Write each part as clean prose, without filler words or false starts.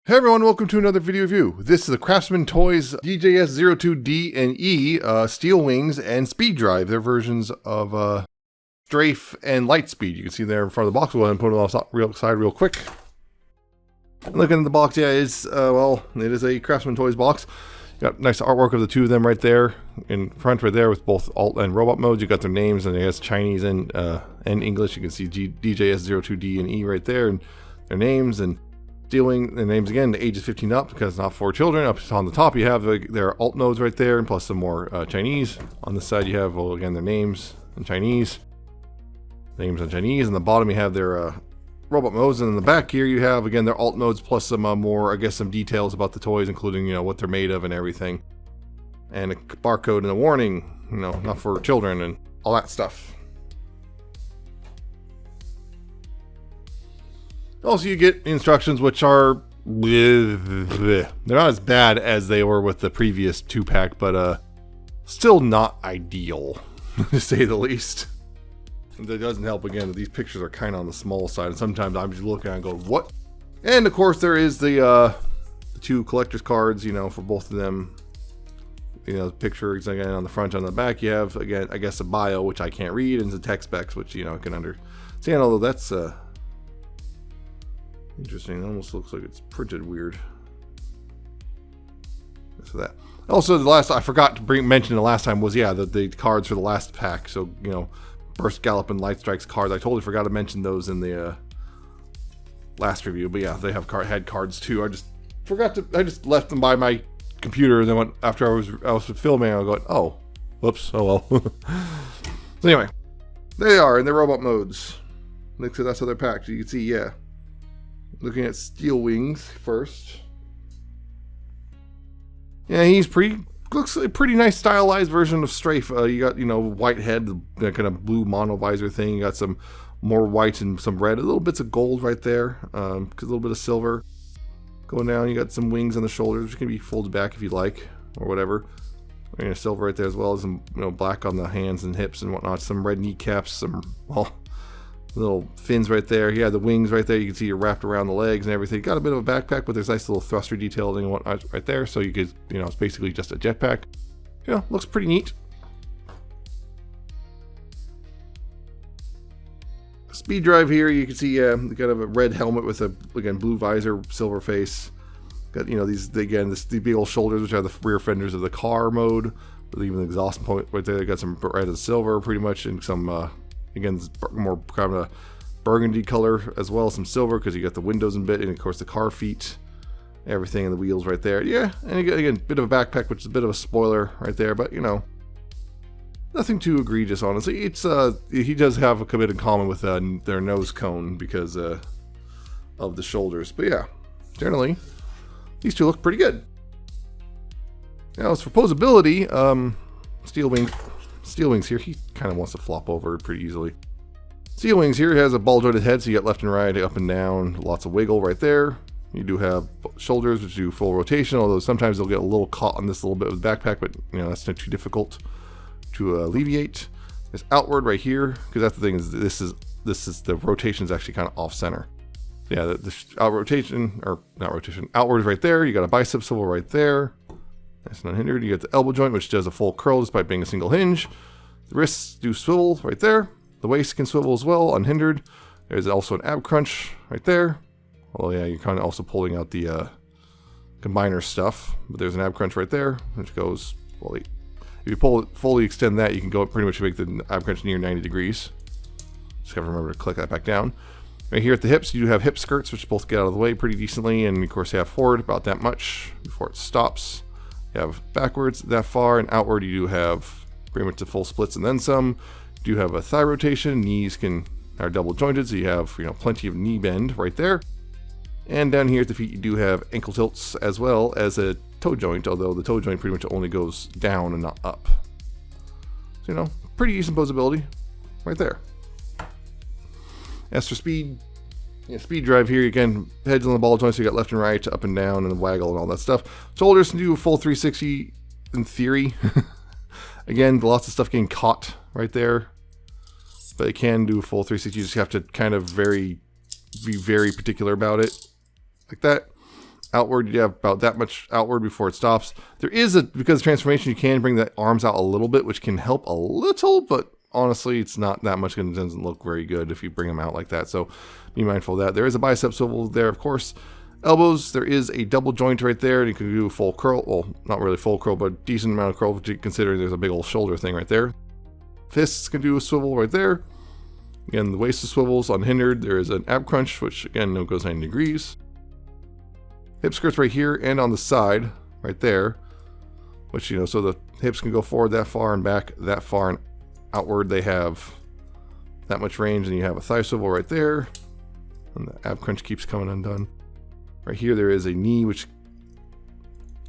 Hey everyone, welcome to another video review. This is the Craftsman Toys DJS02D and E Steel Wings and Speed Drive. They're versions of Strafe and Lightspeed. You can see there in front of the box. We'll go ahead and put it outside real quick. Looking at the box, yeah, it's it is a Craftsman Toys box. Got nice artwork of the two of them right there in front, right there, with both alt and robot modes. You got their names, and it has Chinese and English. You can see DJS02D and E right there, and their names and Stealing the names again. The age is 15 up because it's not for children. Up on the top, you have their alt nodes right there, and plus some more Chinese. On the side, you have, well, again, their names in Chinese. Names in Chinese. On the bottom, you have their robot modes, and in the back here, you have again their alt nodes plus some more, I guess, some details about the toys, including what they're made of and everything, and a barcode and a warning, not for children and all that stuff. Also, you get instructions which are they're not as bad as they were with the previous 2-pack, but still not ideal, to say the least. That doesn't help, again, that these pictures are kind of on the small side, and sometimes I'm just looking at it and go, what? And of course, there is the two collector's cards, for both of them. The pictures again on the front and on the back. You have, again, I guess, a bio, which I can't read, and the tech specs, which I can understand, although that's interesting. It almost looks like it's printed weird. So that. Also, the last I forgot to mention the last time was the cards for the last pack. So Burst, Gallop, and Light Strikes cards. I totally forgot to mention those in the last review. But yeah, they had cards too. I just forgot to. I just left them by my computer, and then went after I was filming. I was going, oh, whoops, oh well. So anyway, they are in their robot modes. So that's how they're packed. You can see, yeah. Looking at Steel Wings first. Yeah, looks like a pretty nice stylized version of Strafe. You got, white head, the kind of blue mono visor thing. You got some more white and some red, a little bits of gold right there, a little bit of silver. Going down, you got some wings on the shoulders, which can be folded back if you like, or whatever. And silver right there, as well as some, black on the hands and hips and whatnot. Some red kneecaps, some, little fins right there. Yeah, the wings right there. You can see you're wrapped around the legs and everything. Got a bit of a backpack, but there's nice little thruster detailing and whatnot right there. So you could, it's basically just a jetpack. Looks pretty neat. Speed Drive here, you can see they got a red helmet with a, again, blue visor, silver face. Got, these big old shoulders, which are the rear fenders of the car mode. With even the exhaust point right there. They got some red and silver pretty much, and some again, more kind of a burgundy color, as well as some silver, because you got the windows and bit, and of course the car feet, everything, and the wheels right there. Yeah, and again, bit of a backpack, which is a bit of a spoiler right there, but nothing too egregious, honestly. It's he does have a bit in common with their nose cone because of the shoulders, but yeah, generally these two look pretty good. Now, as for posability, Steel Wings here, he kind of wants to flop over pretty easily. Steel Wings here has a ball jointed head, so you got left and right, up and down, lots of wiggle right there. You do have shoulders, which do full rotation, although sometimes they'll get a little caught on this little bit of the backpack, but that's not too difficult to alleviate. There's outward right here, because that's the thing, is this is the rotation is actually kind of off center. Yeah, the out rotation, or not rotation, outward right there. You got a bicep swivel right there. Nice and unhindered. You get the elbow joint, which does a full curl despite being a single hinge. The wrists do swivel right there. The waist can swivel as well, unhindered. There's also an ab crunch right there. Oh yeah, you're kind of also pulling out the combiner stuff. But there's an ab crunch right there, which goes fully. If you fully extend that, you can go pretty much make the ab crunch near 90 degrees. Just have to remember to click that back down. Right here at the hips, you do have hip skirts, which both get out of the way pretty decently, and of course you have forward about that much before it stops. You have backwards that far, and outward you do have pretty much the full splits and then some. You do have a thigh rotation. Knees are double jointed, so you have plenty of knee bend right there. And down here at the feet you do have ankle tilts as well as a toe joint, although the toe joint pretty much only goes down and not up. So pretty decent posability right there. As for speed, Speed Drive here, again, heads on the ball joints, so you got left and right, up and down, and the waggle and all that stuff. Shoulders can do a full 360 in theory. Again, lots of stuff getting caught right there. But it can do a full 360, you just have to kind of be very particular about it. Like that. outward. You have about that much outward before it stops. There is because of transformation, you can bring the arms out a little bit, which can help a little, but honestly, it's not that much. It doesn't look very good if you bring them out like that. So be mindful of that. There is a bicep swivel there, of course. Elbows, there is a double joint right there, and you can do a full curl. Well, not really full curl, but a decent amount of curl, considering there's a big old shoulder thing right there. Fists can do a swivel right there. Again, the waist swivels unhindered. There is an ab crunch, which again goes 90 degrees. Hip skirts right here and on the side, right there. Which, so the hips can go forward that far and back that far and outward. They have that much range, and you have a thigh swivel right there. And the ab crunch keeps coming undone. Right here, there is a knee, which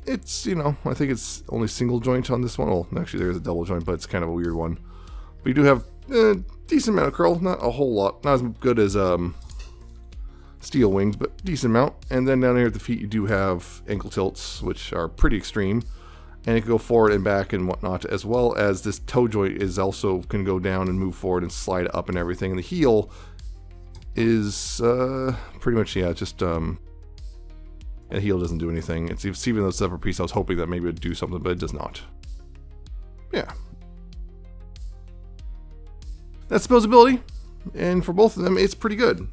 it's, I think it's only single joint on this one. Well, actually, there is a double joint, but it's kind of a weird one. But you do have a decent amount of curl, not a whole lot, not as good as steel wings, but decent amount. And then down here at the feet, you do have ankle tilts, which are pretty extreme, and it can go forward and back and whatnot, as well as this toe joint is also can go down and move forward and slide up and everything. And the heel is pretty much just the heel doesn't do anything. It's even though it's a separate piece, I was hoping that maybe it would do something, but it does not. Yeah. That's posability, and for both of them, it's pretty good.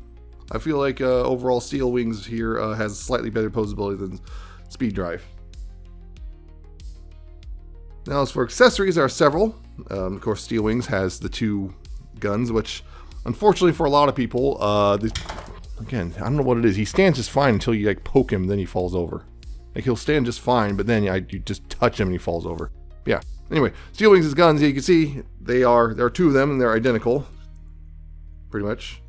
I feel like overall Steel Wings here has slightly better posability than Speed Drive. Now, as for accessories, there are several. Of course, Steel Wings has the two guns, which, unfortunately for a lot of people, again, I don't know what it is. He stands just fine until you poke him, then he falls over. He'll stand just fine, but then you just touch him and he falls over. Yeah. Anyway, Steel Wings' guns, you can see there are two of them, and they're identical, pretty much.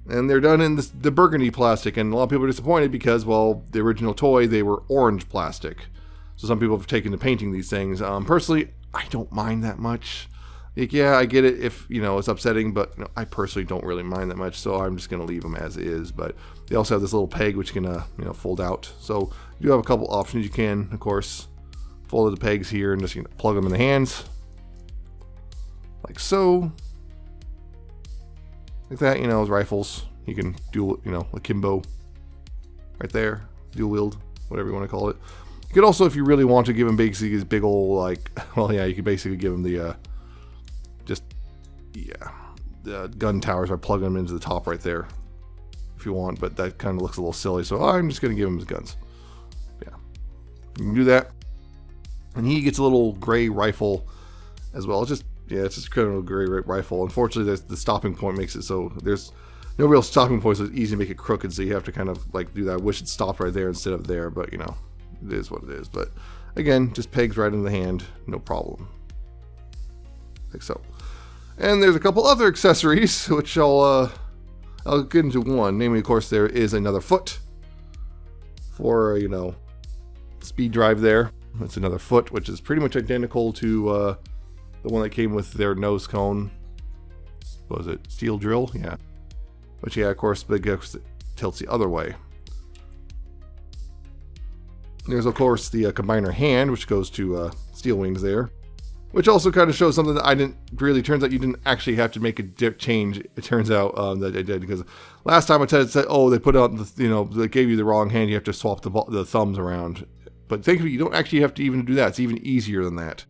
And they're done in the burgundy plastic, and a lot of people are disappointed because, well, the original toy, they were orange plastic. So some people have taken to painting these things. Personally, I don't mind that much. Yeah, I get it if, it's upsetting, but I personally don't really mind that much, so I'm just going to leave them as is. But they also have this little peg which can, fold out. So you do have a couple options. You can, of course, fold the pegs here and just plug them in the hands. Like so. Like that, as rifles. You can do, akimbo right there. Dual wield, whatever you want to call it. You could also, if you really want to, give him basically these big old, you could basically give him the, the gun towers by plugging them into the top right there. If you want, but that kind of looks a little silly, so I'm just going to give him his guns. Yeah. You can do that. And he gets a little gray rifle as well. It's just a criminal gray rifle. Unfortunately, the stopping point makes it so there's no real stopping point, so it's easy to make it crooked, so you have to kind of do that. I wish it stopped right there instead of there, but it is what it is. But again, just pegs right in the hand, no problem. Like so. And there's a couple other accessories, which I'll get into one. Namely, of course, there is another foot for, Speed Drive there. That's another foot, which is pretty much identical to the one that came with their nose cone. What was it? Steel drill? Yeah. But yeah, of course, Big X tilts the other way. There's, of course, the combiner hand, which goes to Steel Wings there. Which also kind of shows something that I didn't really, turns out you didn't actually have to make a change. It turns out that I did, because last time I said, oh, they put out, they gave you the wrong hand, you have to swap the thumbs around. But thankfully, you don't actually have to even do that. It's even easier than that.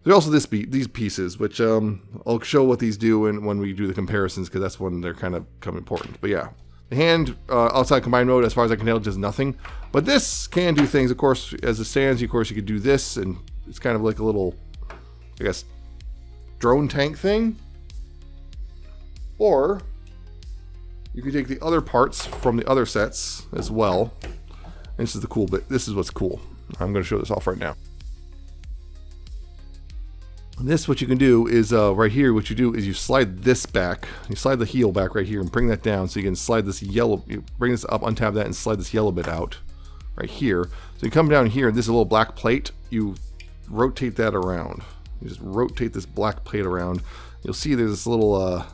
There's also these pieces, which I'll show what these do when we do the comparisons, because that's when they're kind of become important. But yeah, the hand outside combine mode, as far as I can tell, does nothing. But this can do things. Of course, as it stands, of course, you could do this, and it's kind of like a little, I guess, drone tank thing. Or you can take the other parts from the other sets as well. And this is the cool bit. This is what's cool. I'm going to show this off right now. This, what you can do is right here, what you do is you slide this back. You slide the heel back right here and bring that down, so you can slide this yellow, you bring this up, untap that, and slide this yellow bit out right here. So you come down here, and this is a little black plate. You rotate that around. You just rotate this black plate around. You'll see there's this little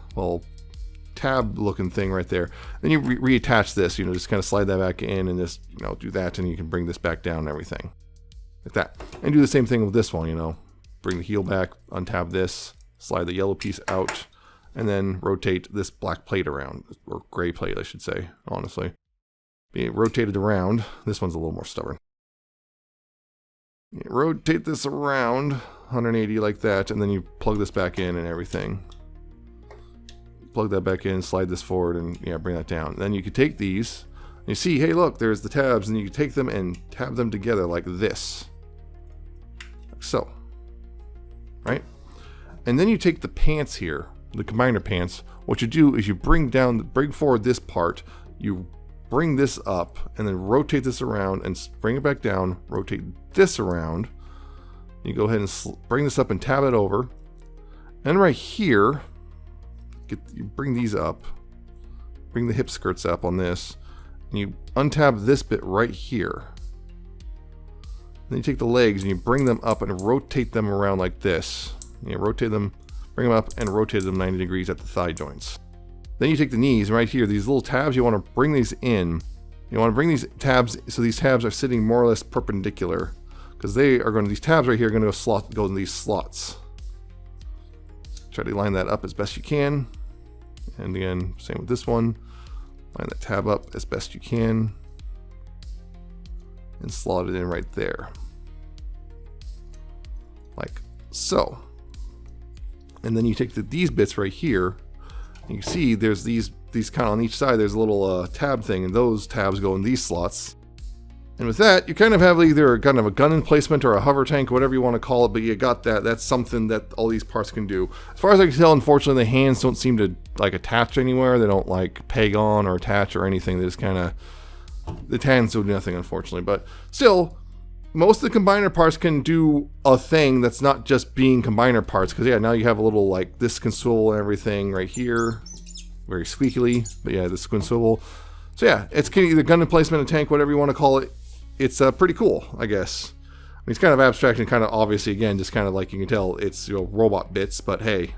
tab looking thing right there. Then you reattach this, just kind of slide that back in and just, do that, and you can bring this back down and everything. Like that. And do the same thing with this one, Bring the heel back, untab this, slide the yellow piece out, and then rotate this black plate around, or gray plate, I should say, honestly. being rotated around. This one's a little more stubborn. You rotate this around 180 like that, and then you plug this back in and everything. Plug that back in, slide this forward, and yeah, bring that down. Then you could take these, and you see, hey, look, there's the tabs, and you can take them and tab them together like this. Like so. Right? And then you take the pants here, the combiner pants. What you do is you bring forward this part, you bring this up, and then rotate this around and bring it back down, rotate this around. You go ahead and bring this up and tab it over. And right here, you bring these up, bring the hip skirts up on this, and you untab this bit right here. Then you take the legs and you bring them up and rotate them around like this. You rotate them, bring them up, and rotate them 90 degrees at the thigh joints. Then you take the knees right here, these little tabs, you want to bring these in. You want to bring these tabs so these tabs are sitting more or less perpendicular, because they are going to, these tabs right here are going to go in these slots. Try to line that up as best you can. And again, same with this one. Line that tab up as best you can. And slot it in right there. Like so. And then you take these bits right here. And you can see there's these kind of on each side, there's a little tab thing, and those tabs go in these slots. And with that, you kind of have either kind of a gun emplacement or a hover tank, whatever you want to call it, but you got that. That's something that all these parts can do. As far as I can tell, unfortunately, the hands don't seem to like attach anywhere. They don't like peg on or attach or anything. They just kind of, the hands do nothing, unfortunately. But still, most of the combiner parts can do a thing that's not just being combiner parts. Because yeah, now you have a little like this can swivel and everything right here. Very squeakily, but yeah, this can swivel. So yeah, it's either gun emplacement, a tank, whatever you want to call it. It's pretty cool, I guess. I mean, it's kind of abstract and kind of obviously, again, just kind of like you can tell it's, you know, robot bits, but hey,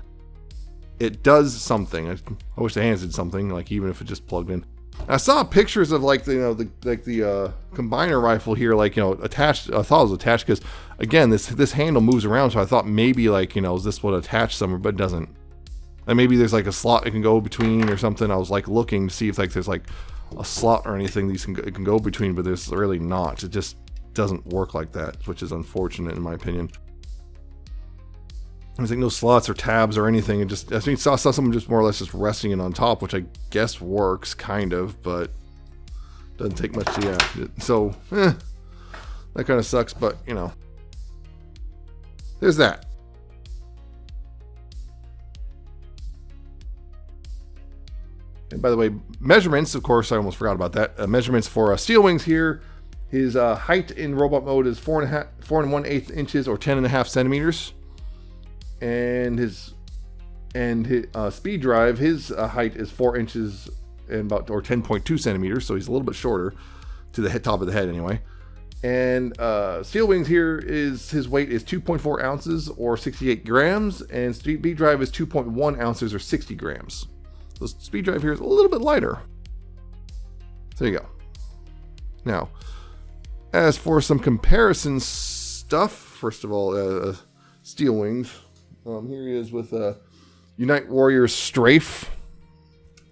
it does something. I wish the hands did something, like even if it just plugged in. I saw pictures of like the, you know, the combiner rifle here, like, you know, attached. I thought it was attached because again, this handle moves around, so I thought maybe like, you know, this would attach somewhere, but it doesn't. And maybe there's like a slot it can go between or something. I was like looking to see if like there's like a slot or anything it can go between, but there's really not. It just doesn't work like that, which is unfortunate in my opinion. There's like no slots or tabs or anything. It just, I think I saw someone just more or less just resting it on top, which I guess works kind of, but doesn't take much to, yeah. So, that kind of sucks, but you know, there's that. And by the way, measurements, of course, I almost forgot about that. Measurements for Steel Wings here. His height in robot mode is 4 1/8 inches or 10.5 centimeters. And his speed drive, his height is 4 inches and about, or 10.2 centimeters. So he's a little bit shorter to the top of the head anyway. And Steel Wings here is, his weight is 2.4 ounces or 68 grams. And speed drive is 2.1 ounces or 60 grams. The speed drive here is a little bit lighter. So there you go. Now, as for some comparison stuff, first of all, Steel Wings. Here he is with Unite Warriors Strafe,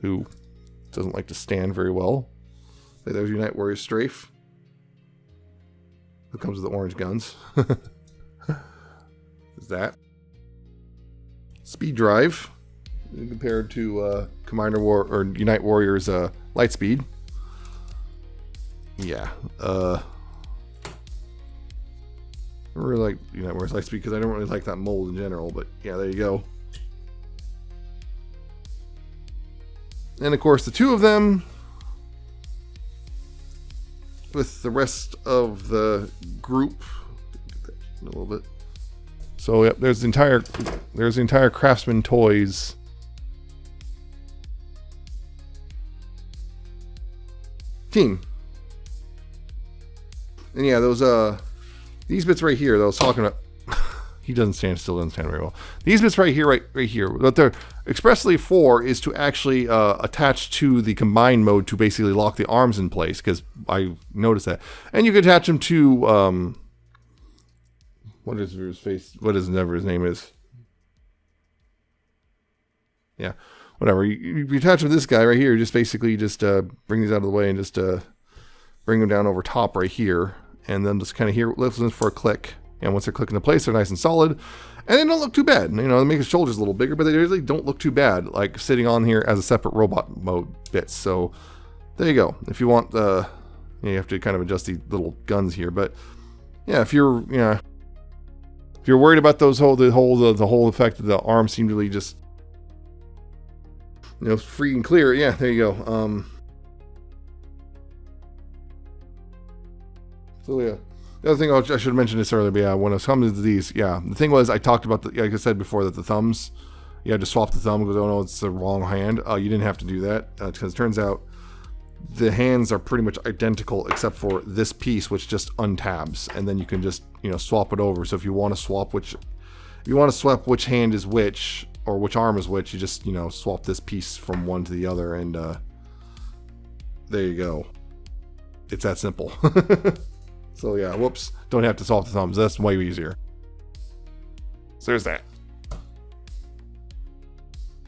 who doesn't like to stand very well. There's Unite Warriors Strafe, who comes with the orange guns. Is that speed drive compared to Unite Warriors Lightspeed? Yeah. I really like Unite Warriors Lightspeed because I don't really like that mold in general, but yeah, there you go. And of course, the two of them with the rest of the group a little bit. So yep, there's the entire Craftsman Toys team. And yeah, those these bits right here that I was talking about, he doesn't stand very well. These bits right here, right here, what they're expressly for is to actually attach to the combined mode to basically lock the arms in place, because I noticed that. And you can attach them to what is his face? What is never his name is? Yeah, whatever. You attach with this guy right here. Just basically just bring these out of the way and just bring them down over top right here, and then just kind of here, listen for a click. And once they're clicked into place, they're nice and solid, and they don't look too bad. You know, they make the shoulders a little bigger, but they really don't look too bad, like sitting on here as a separate robot mode bits. So there you go. If you want the, you have to kind of adjust these little guns here, but yeah, if you're, if you're worried about those the whole effect of the arms seem to really just, free and clear. Yeah, there you go. So yeah, the other thing I should have mentioned this earlier, but yeah, when it comes to these, yeah, the thing was I talked about like I said before, that the thumbs, you had to swap the thumb because, oh no, it's the wrong hand. You didn't have to do that because it turns out the hands are pretty much identical except for this piece, which just untabs, and then you can just swap it over. So if you want to swap which hand is which, or which arm is which, you just swap this piece from one to the other, and there you go. It's that simple. So yeah, whoops, don't have to swap the thumbs. That's way easier. So there's that.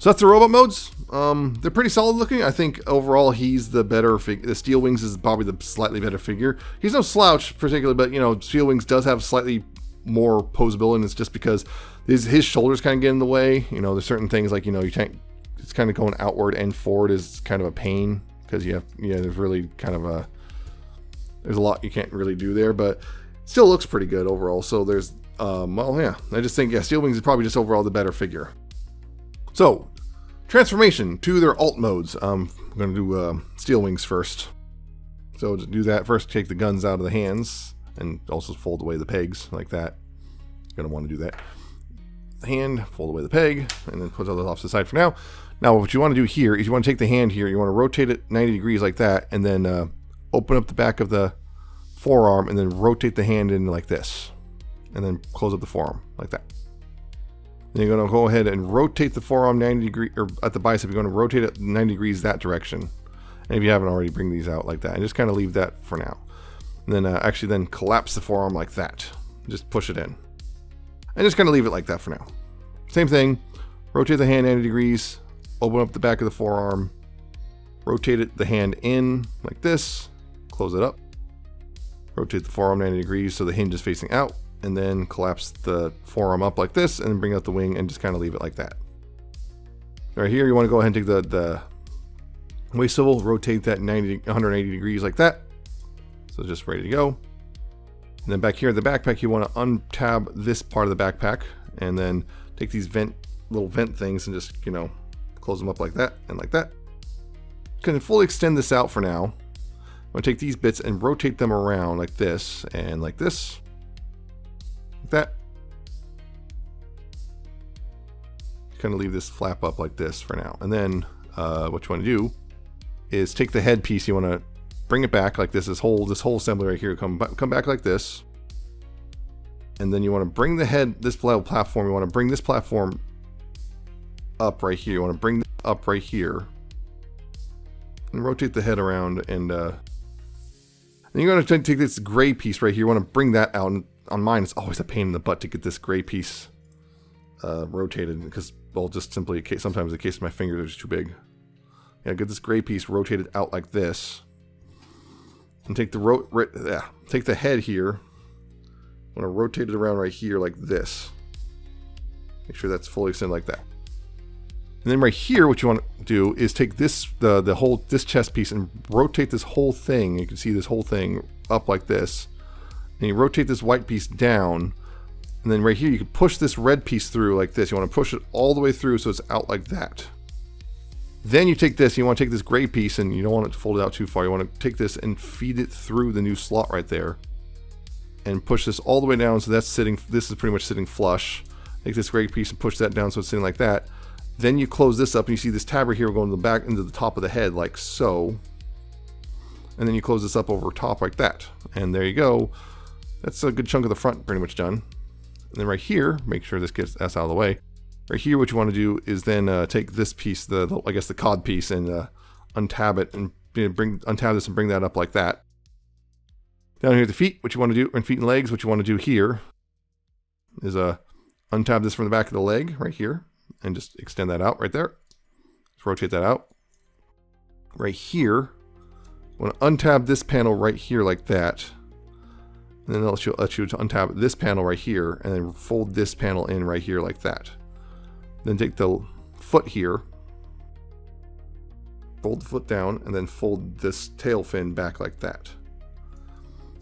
So that's the robot modes. They're pretty solid looking. I think overall he's the better figure. The Steel Wings is probably the slightly better figure. He's no slouch particularly, but Steel Wings does have slightly more posability, and it's just because his shoulders kind of get in the way. There's certain things like you can't. It's kind of going outward and forward is kind of a pain because there's really kind of there's a lot you can't really do there, but still looks pretty good overall. So there's well, yeah, I just think Steel Wings is probably just overall the better figure. So, transformation to their alt modes. I'm going to do Steel Wings first. So to do that, first take the guns out of the hands and also fold away the pegs like that. You're going to want to do that. Hand, fold away the peg, and then put those off to the side for now. Now what you want to do here is you want to take the hand here, you want to rotate it 90 degrees like that, and then open up the back of the forearm, and then rotate the hand in like this. And then close up the forearm like that. Then you're going to go ahead and rotate the forearm 90 degrees, or at the bicep, you're going to rotate it 90 degrees that direction. And if you haven't already, bring these out like that. And just kind of leave that for now. And then actually then collapse the forearm like that. Just push it in. And just kind of leave it like that for now. Same thing. Rotate the hand 90 degrees. Open up the back of the forearm. Rotate the hand in like this. Close it up. Rotate the forearm 90 degrees so the hinge is facing out. And then collapse the forearm up like this, and then bring out the wing and just kind of leave it like that. Right here, you want to go ahead and take the waist swivel, rotate that 180 degrees like that. So just ready to go. And then back here at the backpack, you want to untab this part of the backpack, and then take these little vent things and just close them up like that and like that. Can fully extend this out for now. I'm going to take these bits and rotate them around like this and like this. That. Kind of leave this flap up like this for now. And then what you want to do is take the head piece, you want to bring it back like this. This whole assembly right here, come back like this. And then you want to bring the head, this platform, you want to bring this platform up right here. You want to bring this up right here. And rotate the head around, and then you're going to take this gray piece right here. You want to bring that out. And on mine, it's always a pain in the butt to get this gray piece rotated because, well, just simply sometimes the case of my fingers are just too big. Yeah, get this gray piece rotated out like this, and take take the head here. I'm going to rotate it around right here like this. Make sure that's fully extended like that. And then right here, what you want to do is take this this chest piece and rotate this whole thing. You can see this whole thing up like this. And you rotate this white piece down, and then right here you can push this red piece through like this. You want to push it all the way through so it's out like that. Then you take this, you want to take this gray piece, and you don't want it to fold it out too far. You want to take this and feed it through the new slot right there, and push this all the way down so that's sitting. This is pretty much sitting flush. Take this gray piece and push that down so it's sitting like that. Then you close this up, and you see this tab right here going to the back into the top of the head like so. And then you close this up over top like that, and there you go. That's a good chunk of the front pretty much done. And then right here, make sure this gets out of the way. Right here, what you want to do is then take this piece, I guess the cod piece, and untab it and untab this and bring that up like that. Down here at the feet, what you want to do, and feet and legs, what you want to do here is untab this from the back of the leg right here and just extend that out right there. Just rotate that out. Right here, Want to untab this panel right here like that. And then it'll let you to untap this panel right here, and then fold this panel in right here like that. Then take the foot here, fold the foot down, and then fold this tail fin back like that.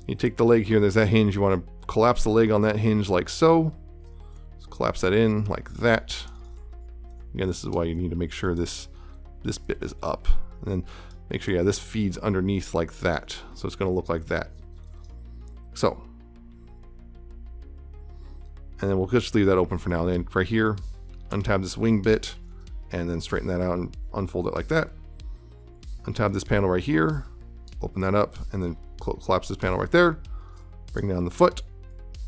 You take the leg here, there's that hinge. You want to collapse the leg on that hinge like so. Just collapse that in like that. Again, this is why you need to make sure this bit is up. And then make sure, yeah, this feeds underneath like that. So it's going to look like that. So. And then we'll just leave that open for now. Then right here, untab this wing bit, and then straighten that out and unfold it like that. Untab this panel right here, open that up, and then collapse this panel right there. Bring down the foot,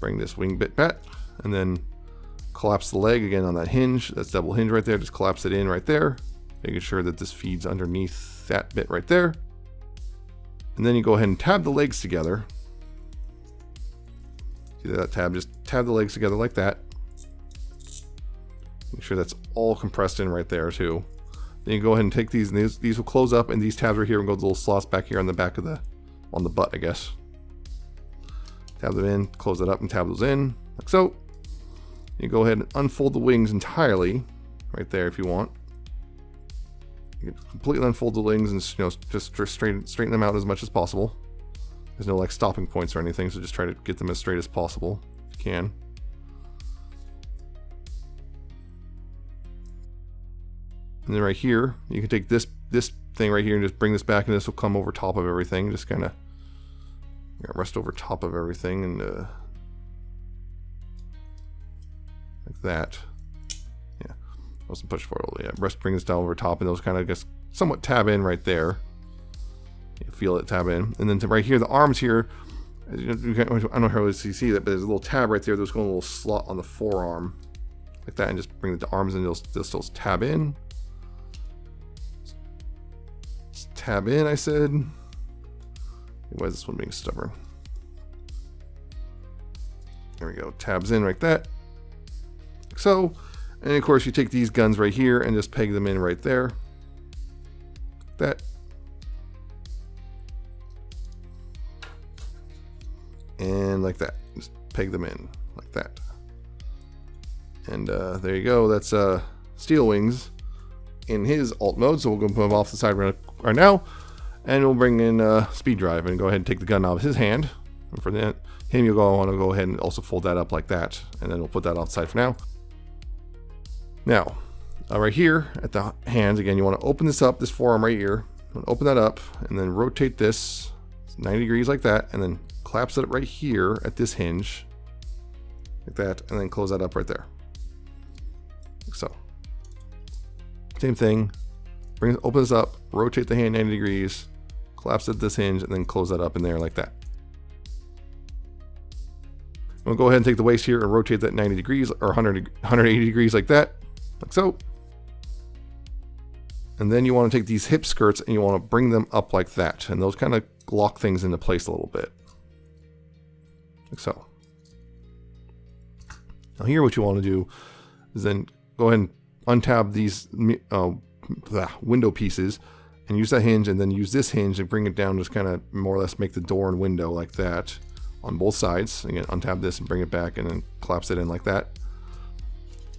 bring this wing bit back, and then collapse the leg again on that hinge. That's double hinge right there. Just collapse it in right there, making sure that this feeds underneath that bit right there. And then you go ahead and tab the legs together. See that tab? Just tab the legs together like that. Make sure that's all compressed in right there too. Then you go ahead and take these, and these will close up, and these tabs right here will go to the little slots back here on the back of on the butt, I guess. Tab them in, close it up, and tab those in, like so. You go ahead and unfold the wings entirely, right there if you want. You can completely unfold the wings and just straighten them out as much as possible. There's no like stopping points or anything, so just try to get them as straight as possible if you can. And then right here, you can take this thing right here and just bring this back, and this will come over top of everything. Just kind of rest over top of everything, and like that. Yeah, wasn't push forward. Yeah, bring this down over top, and those kind of just somewhat tab in right there. You feel it tab in, and then to right here, the arms here. I don't know how you see that, but there's a little tab right there. There's going a little slot on the forearm, like that, and just bring the arms in. They'll still tab in. Tab in, I said. Why is this one being stubborn? There we go. Tabs in like that. Like so. And of course, you take these guns right here and just peg them in right there. Like that. And like that. Just peg them in like that. And there you go. That's Steel Wings in his alt mode. So we'll go put him off the side right now. And we'll bring in Speed Drive and go ahead and take the gun out of his hand. And for that, you'll want to go ahead and also fold that up like that. And then we'll put that off the side for now. Now, right here at the hands, again, you want to open this up, this forearm right here. You want to open that up and then rotate this 90 degrees like that. And then collapse it right here at this hinge. Like that. And then close that up right there. Like so. Same thing. Open this up, rotate the hand 90 degrees, collapse it at this hinge, and then close that up in there like that. We'll go ahead and take the waist here and rotate that 90 degrees or 180 degrees like that, like so. And then you want to take these hip skirts and you want to bring them up like that. And those kind of lock things into place a little bit. Like so. Now here what you want to do is then go ahead and untab these window pieces and use that hinge, and then use this hinge and bring it down, just kind of more or less make the door and window like that on both sides. Again, untab this and bring it back and then collapse it in like that.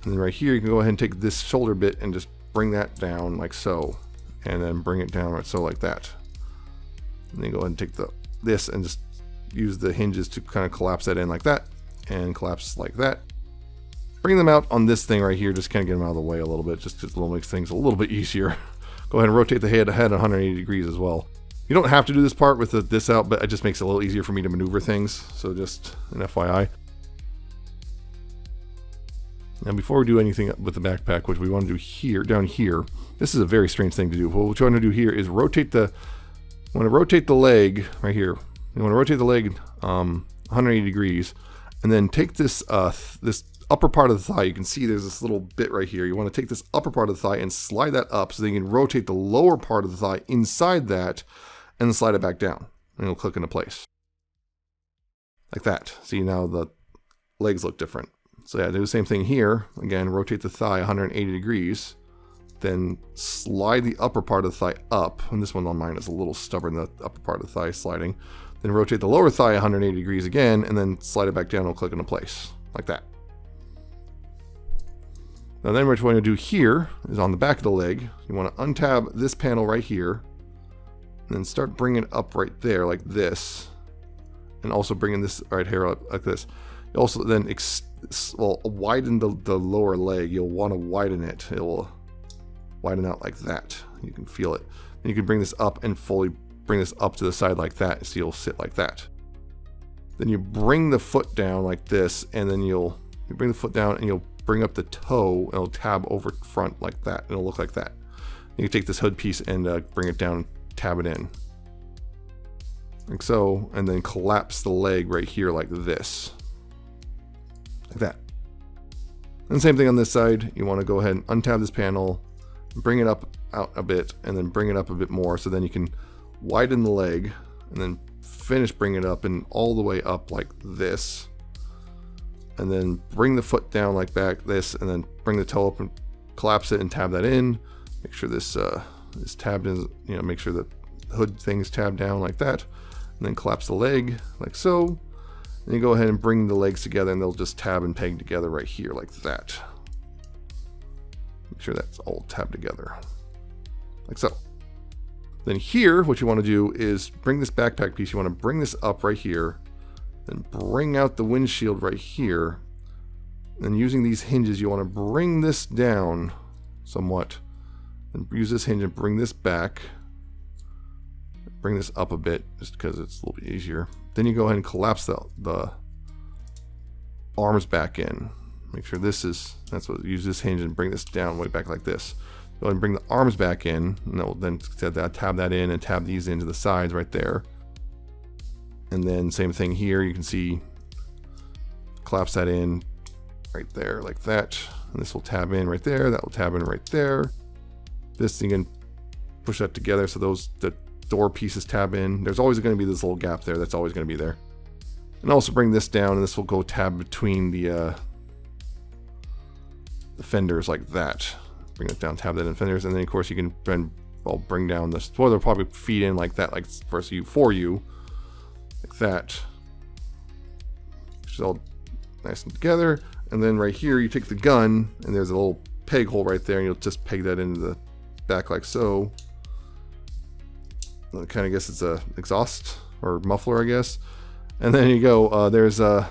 And then right here you can go ahead and take this shoulder bit and just bring that down like so, and then bring it down right so like that. And then go ahead and take this and just use the hinges to kind of collapse that in like that, and collapse like that. Bring them out on this thing right here, just kind of get them out of the way a little bit, just to make things a little bit easier. Go ahead and rotate the head 180 degrees as well. You don't have to do this part with this out, but it just makes it a little easier for me to maneuver things. So just an FYI. Now before we do anything with the backpack, which we want to do here, down here, this is a very strange thing to do. What you want to do here is rotate the leg right here. You want to rotate the leg 180 degrees, and then take this this upper part of the thigh. You can see there's this little bit right here. You want to take this upper part of the thigh and slide that up so that you can rotate the lower part of the thigh inside that, and then slide it back down, and it'll click into place like that. See, now the legs look different. So yeah, do the same thing here. Again, rotate the thigh 180 degrees then slide the upper part of the thigh up, and this one on mine is a little stubborn, the upper part of the thigh sliding. Then rotate the lower thigh 180 degrees again, and then slide it back down and click into place, like that. Now then what you want to do here is on the back of the leg, you want to untab this panel right here, and then start bringing it up right there like this, and also bringing this right here up like this. You also then widen the lower leg. You'll want to widen it. It will widen out like that. You can feel it. And you can bring this up and fully bring this up to the side like that, so you'll sit like that. Then you bring the foot down like this, and then you bring the foot down and you'll bring up the toe, and it'll tab over front like that, and it'll look like that. You can take this hood piece and bring it down, tab it in. Like so, and then collapse the leg right here like this. Like that. And same thing on this side. You want to go ahead and untab this panel, bring it up out a bit, and then bring it up a bit more, so then you can widen the leg, and then finish bringing it up and all the way up like this. And then bring the foot down like back this, and then bring the toe up and collapse it and tab that in. Make sure this is tabbed in, you know, make sure that the hood thing is tabbed down like that. And then collapse the leg like so. And you go ahead and bring the legs together, and they'll just tab and peg together right here like that. Make sure that's all tabbed together like so. Then here, what you want to do is bring this backpack piece, you want to bring this up right here, then bring out the windshield right here. And using these hinges, you want to bring this down somewhat, and use this hinge and bring this back. Bring this up a bit, just because it's a little bit easier. Then you go ahead and collapse the arms back in. Make sure that's what, use this hinge and bring this down way back like this. Go ahead and bring the arms back in, and then tab that in and tab these into the sides right there. And then same thing here, you can see, collapse that in right there like that. And this will tab in right there, that will tab in right there. This thing, can push that together so the door pieces tab in. There's always going to be this little gap there, that's always going to be there. And also bring this down, and this will go tab between the fenders like that. Bring it down, tab that in fenders, and then of course you can bring down the spoiler, probably feed in like that, like for you, like that. Which is all nice and together. And then right here you take the gun, and there's a little peg hole right there, and you'll just peg that into the back like so. I kind of guess it's a exhaust or muffler, I guess. And then you go. There's a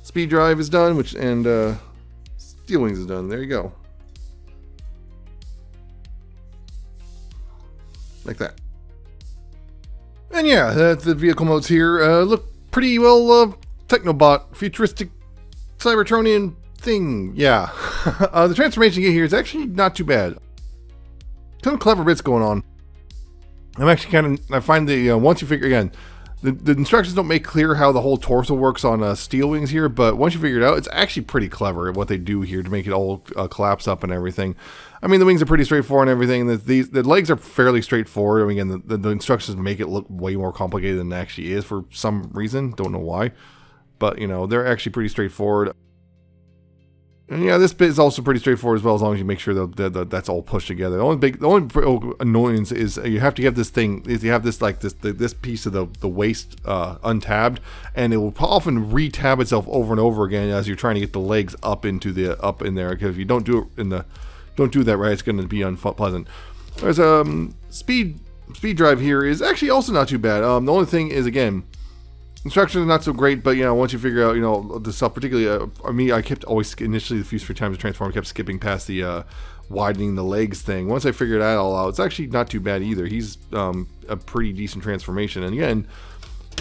speed drive is done, and steel wings is done. There you go, like that. And yeah, the vehicle modes here look pretty well Technobot, futuristic Cybertronian thing. Yeah, the transformation here is actually not too bad. Some clever bits going on. I'm actually I find the once you figure, again, the instructions don't make clear how the whole torso works on steel wings here, but once you figure it out, it's actually pretty clever at what they do here to make it all collapse up and everything. I mean, the wings are pretty straightforward and everything. The legs are fairly straightforward. I mean, again, the instructions make it look way more complicated than it actually is for some reason. Don't know why, but you know, they're actually pretty straightforward. And yeah, this bit is also pretty straightforward as well, as long as you make sure that that's all pushed together. The only annoyance is you have to get this thing, is you have this like this piece of the waist untabbed, and it will often re-tab itself over and over again as you're trying to get the legs up in there. Because if you don't do that right, it's going to be unpleasant. There's speed drive here is actually also not too bad. The only thing is, again, instructions are not so great, but you know, once you figure out, you know, the stuff, particularly I kept always initially the few times to transform, I kept skipping past the widening the legs thing. Once I figured that all out, it's actually not too bad either. He's a pretty decent transformation, and again,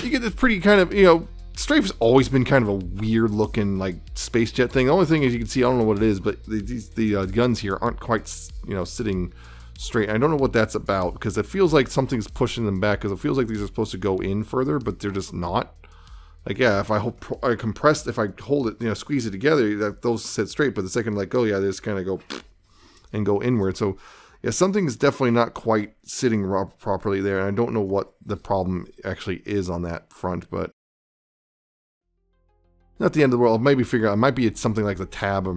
you get this pretty kind of, you know, Strafe's always been kind of a weird looking like space jet thing. The only thing is, you can see, I don't know what it is, but the guns here aren't quite, you know, sitting straight. I don't know what that's about, because it feels like something's pushing them back, because it feels like these are supposed to go in further, but they're just not. Like, yeah, if I hold it, you know, squeeze it together, those sit straight, but the second I let go, yeah, they just kind of go and go inward. So yeah, something's definitely not quite sitting properly there, and I don't know what the problem actually is on that front, but not the end of the world. Maybe figure out, it might be it's something like the tab, or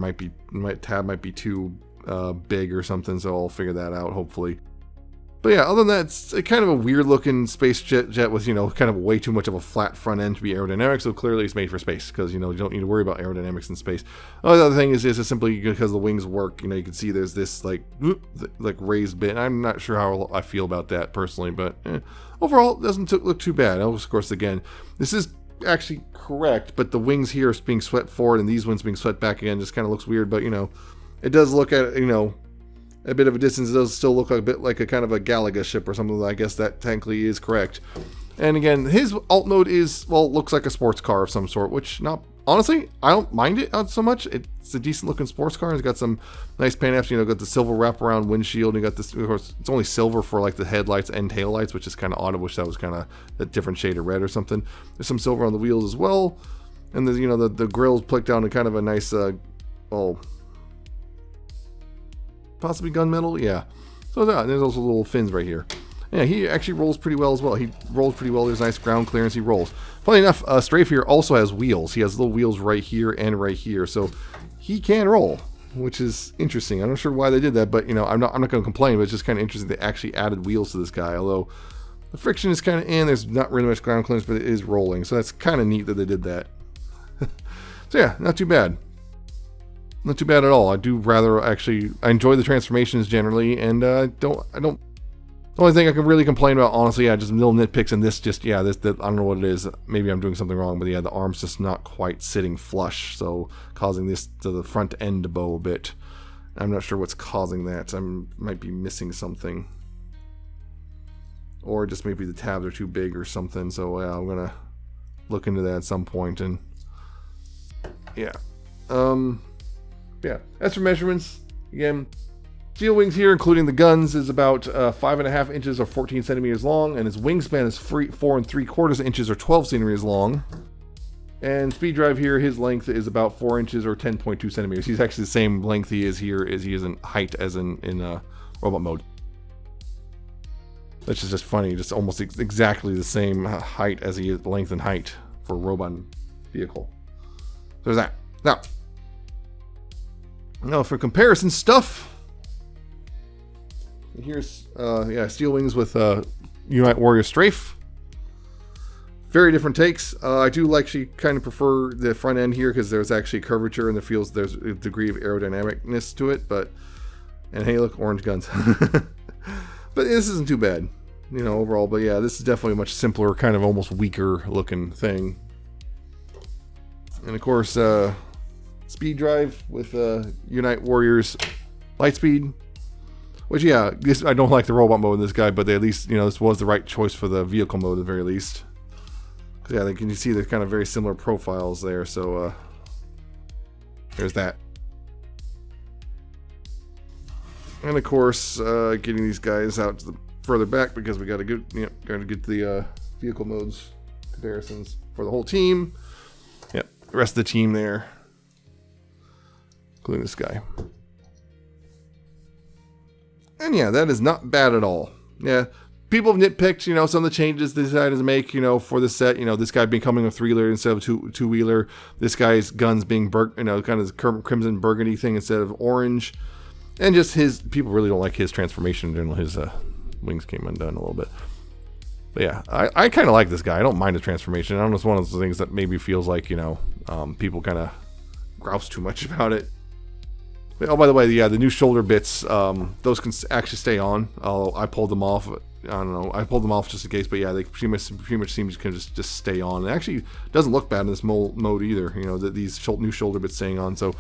tab might be too big or something, so I'll figure that out hopefully. But yeah, other than that, it's kind of a weird looking space jet with, you know, kind of way too much of a flat front end to be aerodynamic, so clearly it's made for space, because, you know, you don't need to worry about aerodynamics in space. The other thing is just simply because the wings work, you know, you can see there's this, like raised bit. I'm not sure how I feel about that personally, but overall, it doesn't look too bad. Of course, again, this is actually correct, but the wings here are being swept forward, and these ones being swept back again just kind of looks weird, but, you know, it does look at, you know, a bit of a distance. It does still look like a bit like a kind of a Galaga ship or something. I guess that technically is correct. And again, his alt mode is, well, looks like a sports car of some sort, which honestly, I don't mind it so much. It's a decent looking sports car. It's got some nice paint apps, you know, got the silver wraparound windshield, and you got this, of course, it's only silver for like the headlights and taillights, which is kind of odd. I wish that was kind of a different shade of red or something. There's some silver on the wheels as well. And there's, you know, the grill's plicked down to kind of a nice, possibly gunmetal, yeah. So there's also little fins right here. Yeah, he actually rolls pretty well as well. He rolls pretty well. There's nice ground clearance. He rolls. Funny enough, Strafe here also has wheels. He has little wheels right here and right here, so he can roll, which is interesting. I'm not sure why they did that, but you know, I'm not going to complain. But it's just kind of interesting they actually added wheels to this guy. Although the friction is kind of in. There's not really much ground clearance, but it is rolling. So that's kind of neat that they did that. So yeah, not too bad. Not too bad at all. I do rather actually, I enjoy the transformations generally, and I don't, the only thing I can really complain about, honestly, just little nitpicks in this, just, yeah, I don't know what it is. Maybe I'm doing something wrong, but yeah, the arm's just not quite sitting flush, so causing this to the front end to bow a bit. I'm not sure what's causing that. I might be missing something. Or just maybe the tabs are too big or something, so yeah, I'm gonna look into that at some point, and yeah. Yeah, as for measurements, again, steel wings here, including the guns, is about 5.5 inches or 14 centimeters long, and his wingspan is 4 3/4 inches or 12 centimeters long. And speed drive here, his length is about 4 inches or 10.2 centimeters. He's actually the same length he is here as he is in height as in robot mode. Which is just funny, just almost exactly the same height as he is, length and height for a robot vehicle. So there's that. Now for comparison stuff, here's steel wings with Unite Warrior Strafe. Very different takes. I do actually kind of prefer the front end here because there's actually curvature and there's a degree of aerodynamicness to it. And hey, look, orange guns. But this isn't too bad, you know, overall. But yeah, this is definitely a much simpler, kind of almost weaker looking thing. And of course, speed drive with Unite Warriors Lightspeed, which, yeah, I don't like the robot mode in this guy, but they at least, you know, this was the right choice for the vehicle mode at the very least. Cause yeah, can you see they're kind of very similar profiles there, so there's that. And of course, getting these guys out to the further back because we got to get the vehicle modes comparisons for the whole team. Yep, the rest of the team there, including this guy. And yeah, that is not bad at all. Yeah, people have nitpicked, you know, some of the changes they decided to make, you know, for the set. You know, this guy becoming a 3-wheeler instead of a two-wheeler. This guy's guns being, kind of crimson burgundy thing instead of orange. And just people really don't like his transformation in general. His wings came undone a little bit. But yeah, I kind of like this guy. I don't mind his transformation. I don't know, it's one of those things that maybe feels like, you know, people kind of grouse too much about it. Oh, by the way, yeah, the new shoulder bits, those can actually stay on. I pulled them off. I don't know. I pulled them off just in case, but yeah, they pretty much seem to just stay on. It actually doesn't look bad in this mode either. You know, these new shoulder bits staying on. So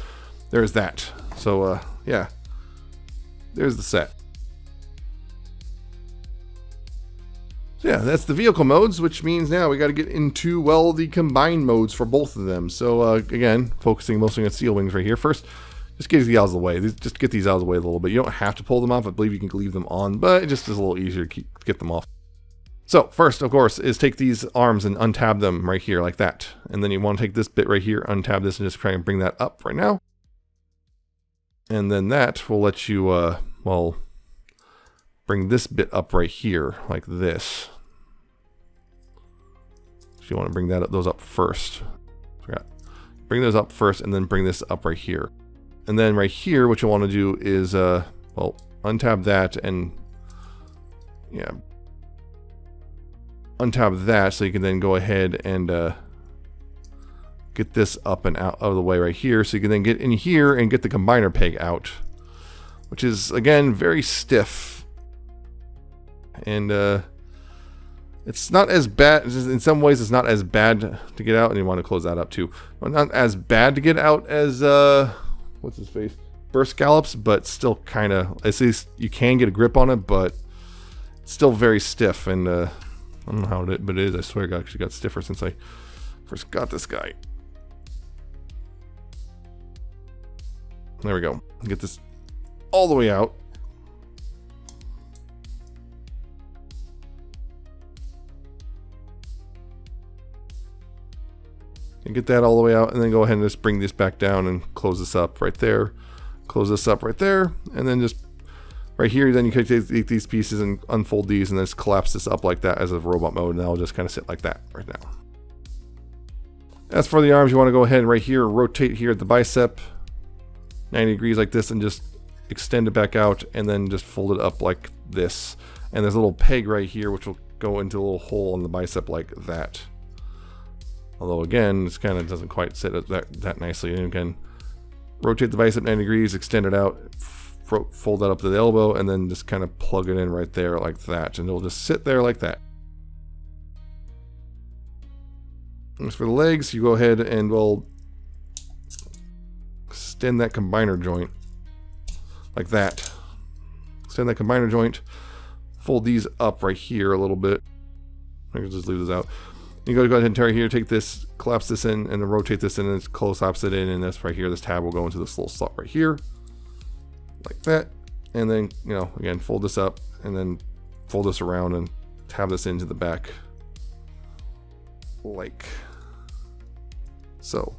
there's that. So yeah, there's the set. So yeah, that's the vehicle modes, which means now we got to get into, well, the combined modes for both of them. So again, focusing mostly on steel wings right here. First, just get these out of the way. Just get these out of the way a little bit. You don't have to pull them off. I believe you can leave them on, but it just is a little easier to get them off. So first, of course, is take these arms and untab them right here like that. And then you want to take this bit right here, untab this, and just try and bring that up right now. And then that will let you, well, bring this bit up right here like this. So you want to bring those up first. Forgot. Bring those up first and then bring this up right here. And then right here, what you want to do is, well, untab that and, yeah, untab that so you can then go ahead and get this up and out of the way right here. So you can then get in here and get the combiner peg out, which is, again, very stiff. And it's not as bad. In some ways, it's not as bad to get out, and you want to close that up too. Well, not as bad to get out as, what's his face? Burst Scallops, but still kind of, at least you can get a grip on it, but it's still very stiff. And I don't know how it is. I swear it actually got stiffer since I first got this guy. There we go. Get this all the way out. And get that all the way out, and then go ahead and just bring this back down and close this up right there. Close this up right there, and then just right here, then you can take these pieces and unfold these and then just collapse this up like that as a robot mode, and that'll just kind of sit like that right now. As for the arms, you want to go ahead and right here, rotate here at the bicep 90 degrees like this, and just extend it back out, and then just fold it up like this. And there's a little peg right here which will go into a little hole in the bicep like that. Although again, this kind of doesn't quite sit that nicely. And again, rotate the bicep 90 degrees, extend it out, fold that up to the elbow, and then just kind of plug it in right there like that, and it'll just sit there like that. As for the legs, you go ahead and we'll extend that combiner joint like that. Extend that combiner joint, fold these up right here a little bit. I can just leave this out. You go ahead and right here, take this, collapse this in, and then rotate this in, and collapse it in, and this right here, this tab will go into this little slot right here, like that. And then, you know, again, fold this up, and then fold this around, and tab this into the back, like so.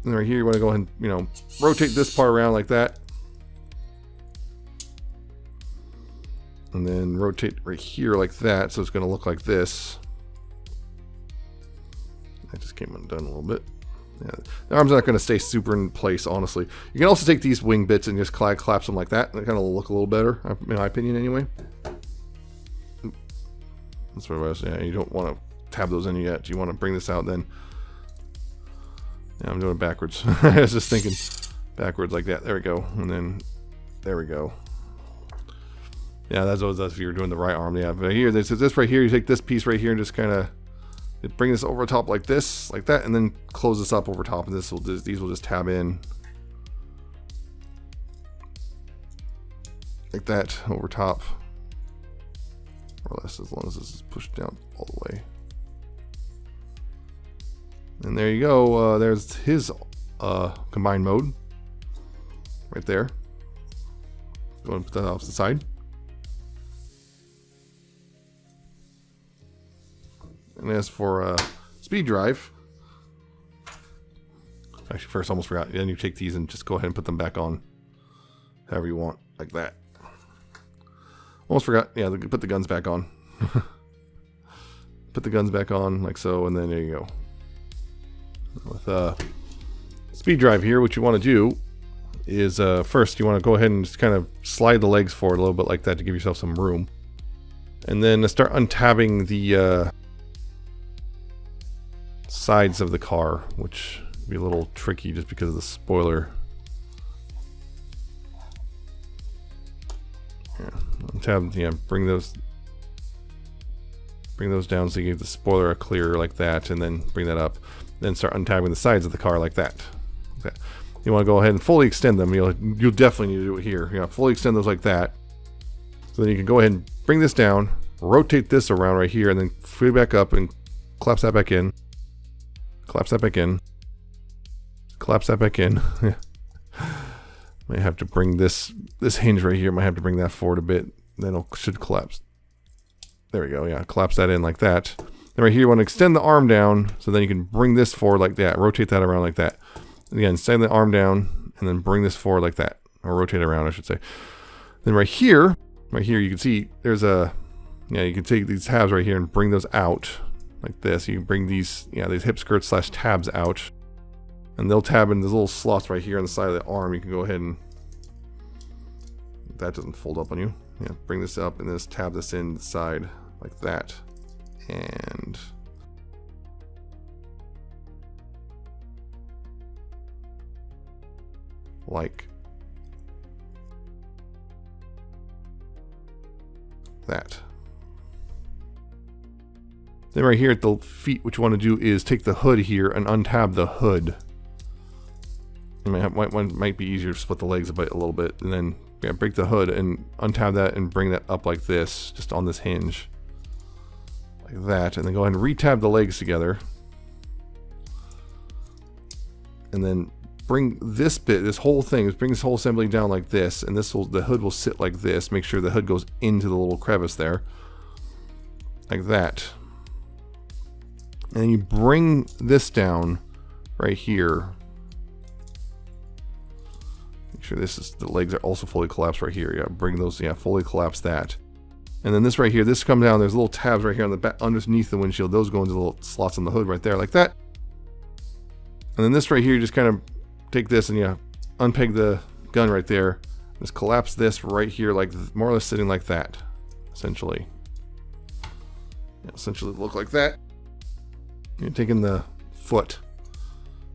And right here, you want to go ahead and, you know, rotate this part around like that. And then rotate right here like that, so it's going to look like this. I just came undone a little bit. Yeah, the arm's not going to stay super in place, honestly. You can also take these wing bits and just collapse them like that, and they kind of look a little better, in my opinion, anyway. That's what I was saying. You don't want to tab those in yet. You want to bring this out then. Yeah, I'm doing it backwards. I was just thinking backwards like that. There we go. And then there we go. Yeah, that's what if you're doing the right arm. Yeah, but here, this right here, you take this piece right here and just kind of bring this over top like this, like that, and then close this up over top, and these will just tab in like that over top, more or less, as long as this is pushed down all the way. And there you go. There's his combined mode right there. Go and put that off to the side. And as for speed drive, actually first I almost forgot, then you take these and just go ahead and put them back on however you want, like that. Almost forgot, yeah, put the guns back on. Put the guns back on like so, and then there you go. With speed drive here, what you want to do is first you want to go ahead and just kind of slide the legs forward a little bit like that to give yourself some room. And then start untabbing the sides of the car, which would be a little tricky just because of the spoiler. Yeah, untab, yeah, bring those down so you give the spoiler a clear like that, and then bring that up. Then start untabbing the sides of the car like that. Okay. You want to go ahead and fully extend them. You'll definitely need to do it here. Yeah, fully extend those like that. So then you can go ahead and bring this down, rotate this around right here, and then free back up and collapse that back in. Collapse that back in. Collapse that back in. Might have to bring this hinge right here. Might have to bring that forward a bit. Then it should collapse. There we go. Yeah, collapse that in like that. Then right here, you want to extend the arm down, so then you can bring this forward like that. Rotate that around like that. And again, extend the arm down, and then bring this forward like that, or rotate it around, I should say. Then right here, you can see there's a, yeah, you can take these tabs right here and bring those out like this. You can bring these, yeah, these hip skirts / tabs out. And they'll tab in these little slots right here on the side of the arm. You can go ahead and, that doesn't fold up on you. Yeah, bring this up and just tab this in the side like that. And like that. Then right here at the feet, what you want to do is take the hood here and untab the hood. It might be easier to split the legs a little bit, and then yeah, break the hood and untab that and bring that up like this, just on this hinge, like that, and then go ahead and retab the legs together, and then bring this bit, this whole thing, bring this whole assembly down like this, and the hood will sit like this. Make sure the hood goes into the little crevice there, like that. And then you bring this down right here. Make sure the legs are also fully collapsed right here. Yeah, bring those, yeah, fully collapse that. And then this right here, this comes down, there's little tabs right here on the back, underneath the windshield. Those go into the little slots on the hood right there, like that. And then this right here, you just kind of take this and yeah, unpeg the gun right there. Just collapse this right here, like more or less sitting like that, essentially. Yeah, essentially look like that. You're taking the foot.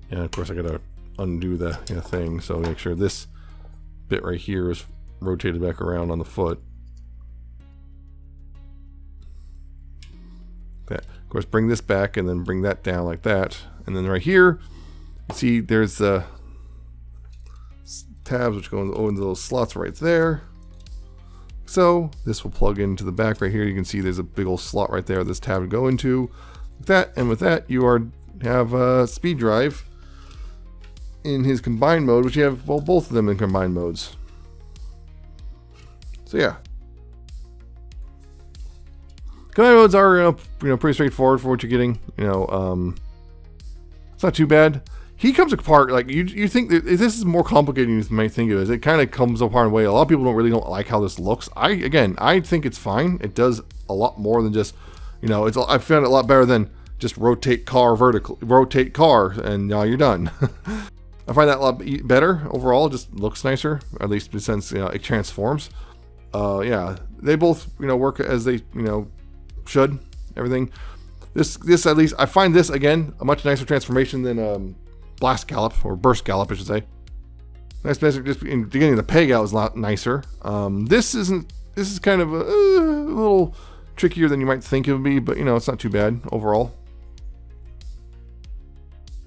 Yeah, of course I gotta undo the thing, so make sure this bit right here is rotated back around on the foot. That. Of course, bring this back and then bring that down like that. And then right here, you see there's the tabs which go into those slots right there. So this will plug into the back right here. You can see there's a big old slot right there this tab would go into. Like that, and with that you have a speed drive in his combined mode, which you have, well, both of them in combined modes. So yeah, combined modes are pretty straightforward for what you're getting. It's not too bad. He comes apart like you think that this is more complicated than you might think it is. It kind of comes apart in a way. A lot of people don't like how this looks. I think it's fine. It does a lot more than just, I found it a lot better than just rotate car and now you're done. I find that a lot better overall. It just looks nicer, at least since it transforms. Yeah, they both work as they should. Everything. This at least I find this again a much nicer transformation than blast gallop or burst gallop, I should say. Nice, just in the beginning the peg out was a lot nicer. This is kind of a little trickier than you might think it would be, but it's not too bad overall.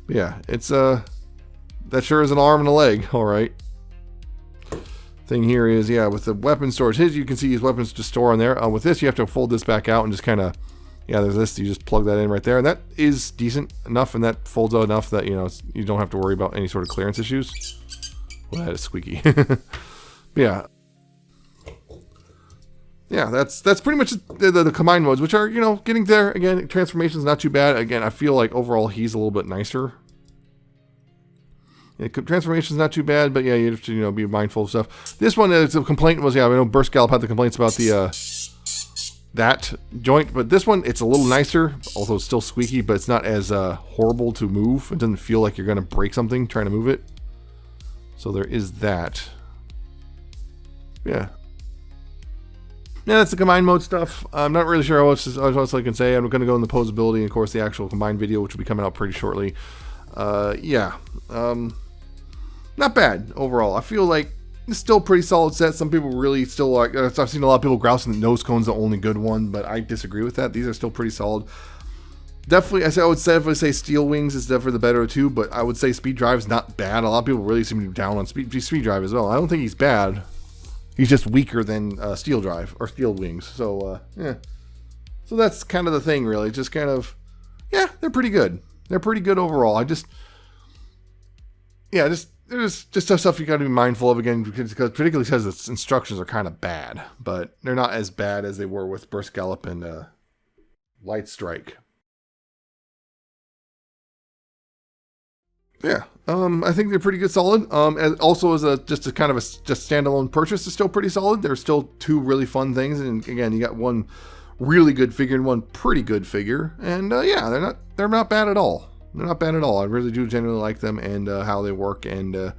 Yeah, it's that sure is an arm and a leg, all right. Thing here is, yeah, with the weapon storage, you can see his weapons to store on there. With this, you have to fold this back out and just kind of, yeah, there's this, you just plug that in right there, and that is decent enough, and that folds out enough that you don't have to worry about any sort of clearance issues. Well, that is squeaky. Yeah. Yeah, that's pretty much the combined modes, which are, getting there. Again, transformation's not too bad. Again, I feel like overall he's a little bit nicer. Yeah, transformation's not too bad, but yeah, you have to, be mindful of stuff. This one, the complaint was, yeah, I know Burst Gallop had the complaints about the, that joint, but this one, it's a little nicer, although it's still squeaky, but it's not as, horrible to move. It doesn't feel like you're going to break something trying to move it. So there is that. Yeah. Yeah, that's the combined mode stuff. I'm not really sure what else I can say. I'm going to go in the posability and, of course, the actual combined video, which will be coming out pretty shortly. Yeah. Not bad overall. I feel like it's still a pretty solid set. Some people really still like. I've seen a lot of people grousing that nose cone's the only good one, but I disagree with that. These are still pretty solid. Definitely, I would definitely say Steel Wings is definitely the better of two, but I would say Speed Drive's not bad. A lot of people really seem to be down on Speed Drive as well. I don't think he's bad. He's just weaker than Steel Drive or Steel Wings. So yeah. So that's kind of the thing, really. Just kind of, yeah, they're pretty good. They're pretty good overall. There's just stuff you got to be mindful of again, particularly because the instructions are kind of bad, but they're not as bad as they were with Burst Gallop and Light Strike. Yeah, I think they're pretty good, solid. And also as just standalone purchase is still pretty solid. There's still two really fun things, and again, you got one really good figure and one pretty good figure, and yeah, they're not bad at all. They're not bad at all. I really do genuinely like them and how they work, and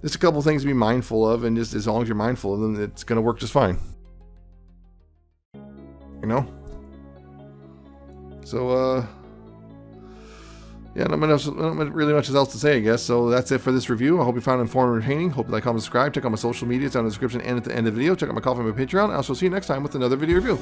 just a couple things to be mindful of, and just as long as you're mindful of them, it's going to work just fine. You know? So, yeah, not really much else to say, I guess. So that's it for this review. I hope you found it informative and entertaining. Hope you like, comment, subscribe. Check out my social media. It's down in the description and at the end of the video. Check out my Ko-fi and my Patreon. I shall see you next time with another video review.